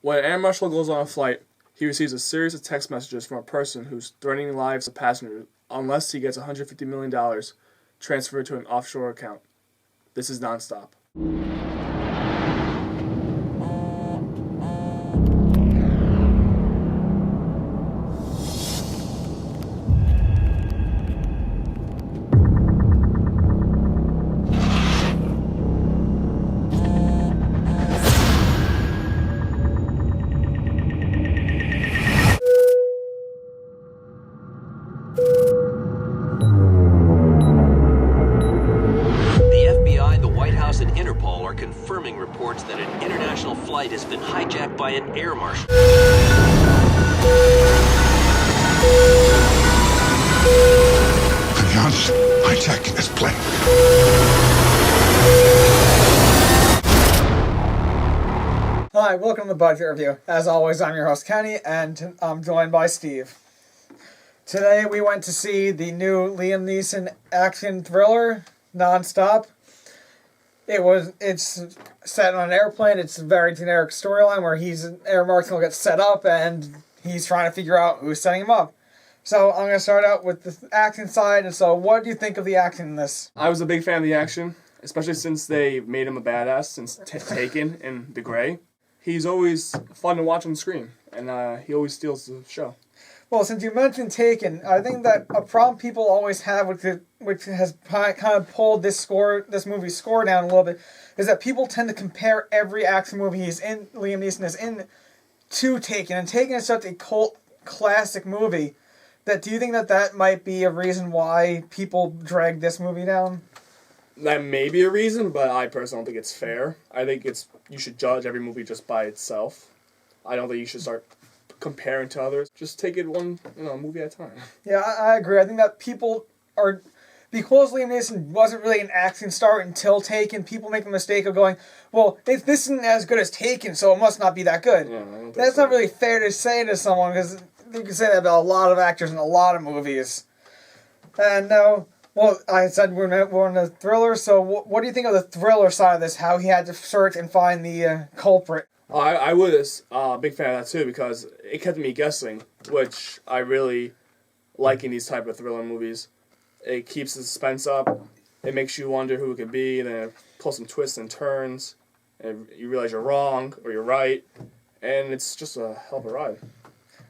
When an air marshal goes on a flight, he receives a series of text messages from a person who's threatening the lives of passengers unless he gets $150 million transferred to an offshore account. This is nonstop. And Interpol are confirming reports that an international flight has been hijacked by an air marshal. Aviance hijacking this plane. Hi, welcome to the Budget Review. As always, I'm your host Kenny, and I'm joined by Steve. Today we went to see the new Liam Neeson action thriller, Nonstop. It's set on an airplane. It's a very generic storyline where an air marshal gets set up and he's trying to figure out who's setting him up. So I'm going to start out with the action side. And so what do you think of the action in this? I was a big fan of the action, especially since they made him a badass since Taken in The Grey. He's always fun to watch on screen, and he always steals the show. Well, since you mentioned Taken, I think that a problem people always have, which has kind of pulled this movie's score down a little bit, is that people tend to compare every action movie Liam Neeson is in, to Taken. And Taken is such a cult classic movie that do you think that might be a reason why people drag this movie down? That may be a reason, but I personally don't think it's fair. I think you should judge every movie just by itself. I don't think you should start comparing to others. Just take it one movie at a time. Yeah, I agree. I think that people are, because Liam Neeson wasn't really an action star until Taken, people make the mistake of going, well, if this isn't as good as Taken, so it must not be that good. Yeah, I don't think That's so. not really fair to say to someone, because you can say that about a lot of actors in a lot of movies. And now, well, I said we're in a thriller, so what do you think of the thriller side of this, how he had to search and find the culprit? I was a big fan of that too, because it kept me guessing, which I really like in these type of thriller movies. It keeps the suspense up, it makes you wonder who it could be, then it pulls some twists and turns, and you realize you're wrong, or you're right, and it's just a hell of a ride.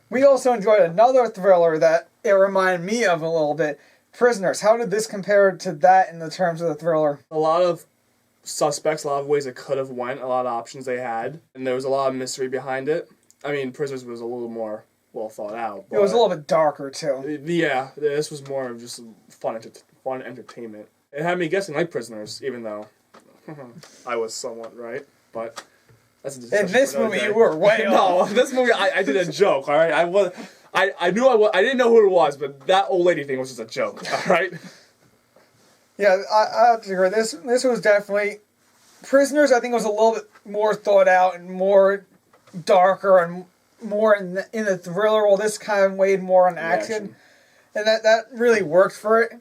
We also enjoyed another thriller that it reminded me of a little bit, Prisoners. How did this compare to that in the terms of the thriller? A lot of suspects, a lot of ways it could have went, a lot of options they had, and there was a lot of mystery behind it. I mean, Prisoners was a little more well thought out. It was a little bit darker too. Yeah, this was more of just fun entertainment. It had me guessing like Prisoners, even though I was somewhat right, but that's a discussion in this for another movie day. you were way off. No, this movie I did a joke, alright? I didn't know who it was, but that old lady thing was just a joke, alright? Yeah, I have to agree. This was definitely... Prisoners, I think, was a little bit more thought out and more darker and more in the thriller, while this kind of weighed more on action. And that really worked for it.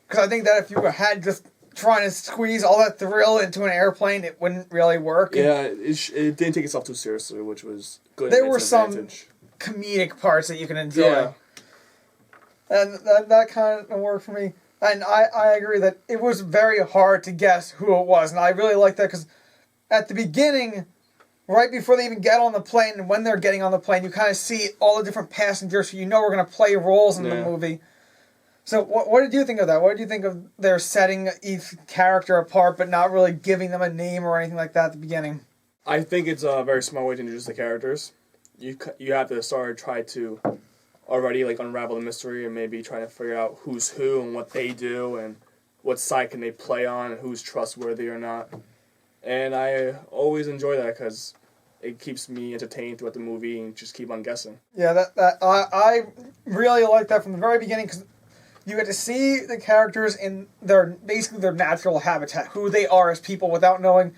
Because I think that if you had just trying to squeeze all that thrill into an airplane, it wouldn't really work. Yeah, it didn't take itself too seriously, which was good. There were some comedic parts that you can enjoy. Yeah. And that kind of worked for me. And I agree that it was very hard to guess who it was. And I really like that because at the beginning, right before they even get on the plane, and when they're getting on the plane, you kind of see all the different passengers, so you know we're going to play roles in the movie. So what did you think of that? What did you think of their setting each character apart, but not really giving them a name or anything like that at the beginning? I think it's a very smart way to introduce the characters. You have to try to already unravel the mystery and maybe try to figure out who's who and what they do and what side can they play on and who's trustworthy or not. And I always enjoy that because it keeps me entertained throughout the movie and just keep on guessing. Yeah, I really like that from the very beginning because you get to see the characters in their natural habitat, who they are as people without knowing.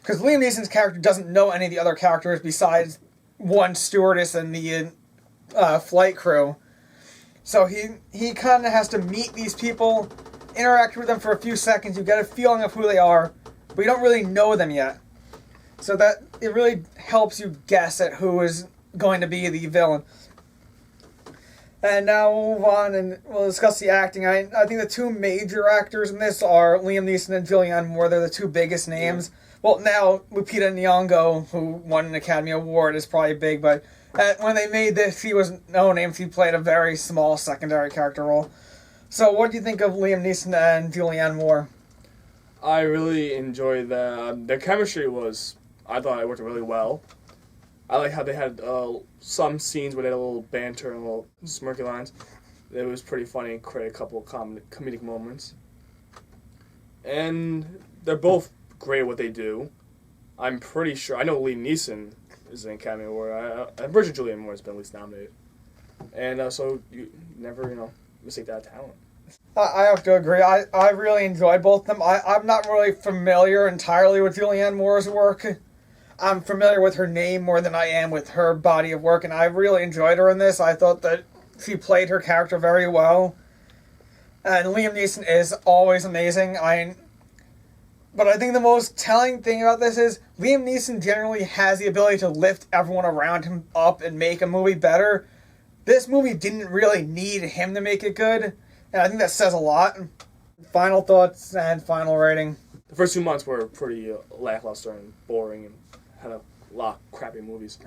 Because Liam Neeson's character doesn't know any of the other characters besides one stewardess and the flight crew. So he kind of has to meet these people, interact with them for a few seconds. You get a feeling of who they are, but you don't really know them yet. So that it really helps you guess at who is going to be the villain. And now we'll move on and we'll discuss the acting. I think the two major actors in this are Liam Neeson and Julianne Moore. They're the two biggest names. Well, now Lupita Nyong'o, who won an Academy Award, is probably big, but when they made this, she was no name. She played a very small secondary character role. So what do you think of Liam Neeson and Julianne Moore? I really enjoyed their chemistry I thought it worked really well. I like how they had some scenes where they had a little banter and little smirky lines. It was pretty funny and created a couple of comedic moments. And they're both great at what they do. I'm pretty sure, I know Liam Neeson is an Academy Award. I'm pretty sure Julianne Moore has been at least nominated. And so you never, mistake that talent. I have to agree. I really enjoyed both of them. I'm not really familiar entirely with Julianne Moore's work. I'm familiar with her name more than I am with her body of work, and I really enjoyed her in this. I thought that she played her character very well. And Liam Neeson is always amazing. But I think the most telling thing about this is Liam Neeson generally has the ability to lift everyone around him up and make a movie better. This movie didn't really need him to make it good, and I think that says a lot. Final thoughts and final rating. The first 2 months were pretty lackluster and boring and had a lot of crappy movies.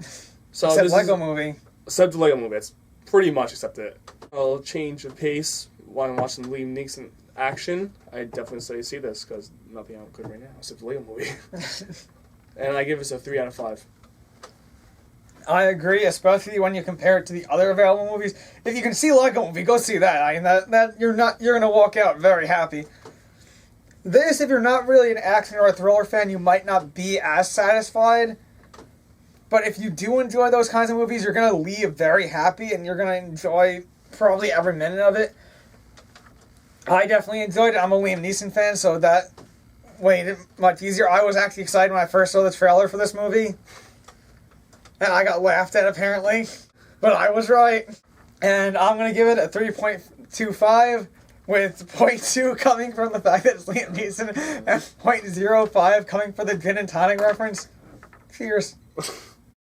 So Except Lego Movie. Except the Lego Movie. That's pretty much except it. I'll change of pace when I'm watching Liam Neeson action. I definitely say see this because nothing else good right now except the Lego Movie. And I give this a 3 out of 5. I agree, especially when you compare it to the other available movies. If you can see Lego Movie, go see that. I mean, that you're gonna walk out very happy. This, if you're not really an action or a thriller fan, you might not be as satisfied. But if you do enjoy those kinds of movies, you're gonna leave very happy, and you're gonna enjoy probably every minute of it. I definitely enjoyed it. I'm a Liam Neeson fan, so that made it much easier. I was actually excited when I first saw the trailer for this movie. And I got laughed at, apparently. But I was right. And I'm going to give it a 3.25, with 0.2 coming from the fact that it's Liam Neeson, and 0.05 coming for the gin and tonic reference. Cheers.